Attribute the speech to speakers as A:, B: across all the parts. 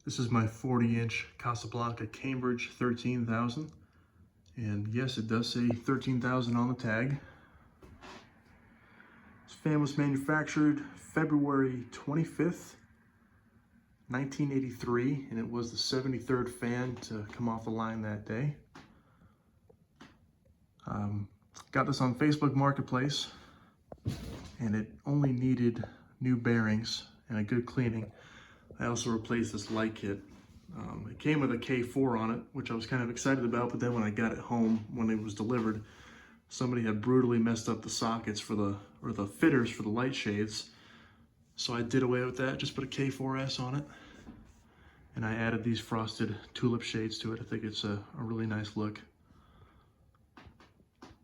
A: This is my 40-inch Casablanca Cambridge 13,000. And yes, it does say 13,000 on the tag. This fan was manufactured February 25th, 1983, and it was the 73rd fan to come off the line that day. Got this on Facebook Marketplace, and it only needed new bearings and a good cleaning. I also replaced this light kit. It came with a K4 on it, which I was kind of excited about, but then when I got it home, when it was delivered, somebody had brutally messed up the sockets for the fitters for the light shades. So I did away with that, just put a K4S on it. And I added these frosted tulip shades to it. I think it's a really nice look.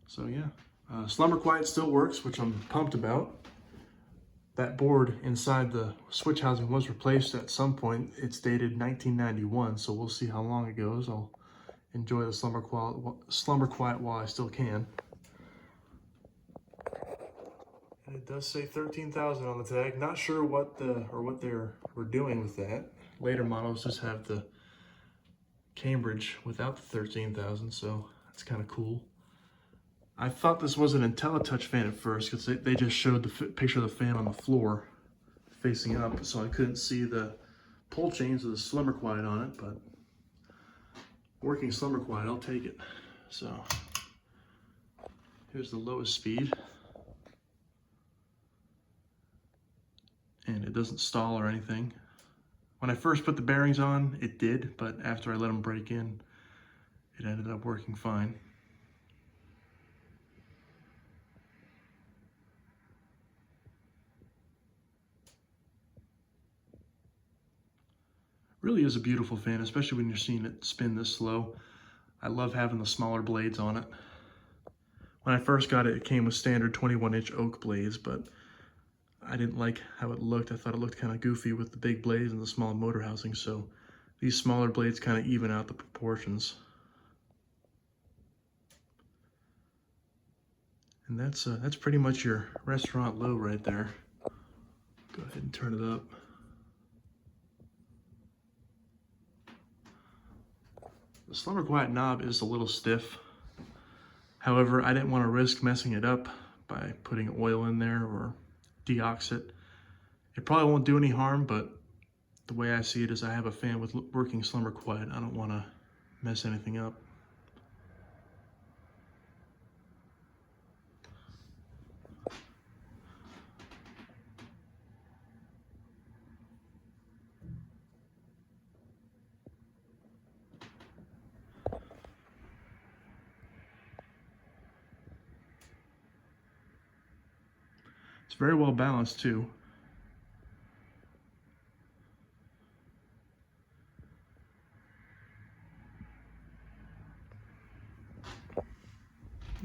A: So yeah, Slumber Quiet still works, which I'm pumped about. That board inside the switch housing was replaced at some point. It's dated 1991, so we'll see how long it goes. I'll enjoy the Slumber Quiet while I still can. And it does say 13,000 on the tag. Not sure what we're doing with that. Later models just have the Cambridge without the 13,000, so that's kind of cool. I thought this was an IntelliTouch fan at first because they just showed the picture of the fan on the floor facing up, so I couldn't see the pull chains of the Slumber Quiet on it, but working Slumber Quiet, I'll take it. So here's the lowest speed. And it doesn't stall or anything. When I first put the bearings on, it did, but after I let them break in, it ended up working fine. Really is a beautiful fan, especially when you're seeing it spin this slow. I love having the smaller blades on it. When I first got it, it came with standard 21-inch oak blades, but I didn't like how it looked. I thought it looked kind of goofy with the big blades and the small motor housing, so these smaller blades kind of even out the proportions. And that's pretty much your restaurant low right there. Go ahead and turn it up. The Slumber Quiet knob is a little stiff. However, I didn't want to risk messing it up by putting oil in there or deox it. It probably won't do any harm, but the way I see it is I have a fan with working Slumber Quiet. I don't want to mess anything up. It's very well balanced too.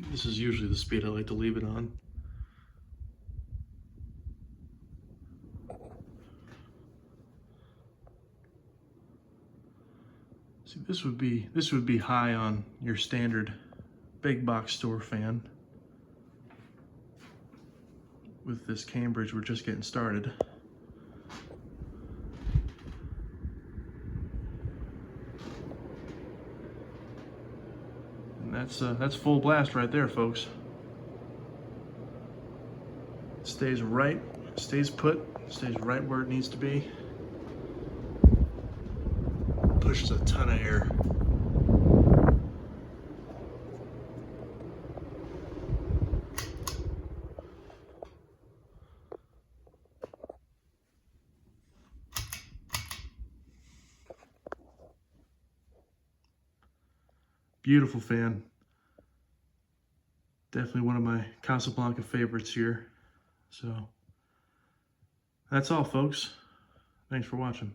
A: This is usually the speed I like to leave it on. See, this would be high on your standard big box store fan. With this Cambridge, we're just getting started. And that's full blast right there, folks. Stays right, stays put, stays right where it needs to be. Pushes a ton of air. Beautiful fan. Definitely one of my Casablanca favorites here. So that's all, folks. Thanks for watching.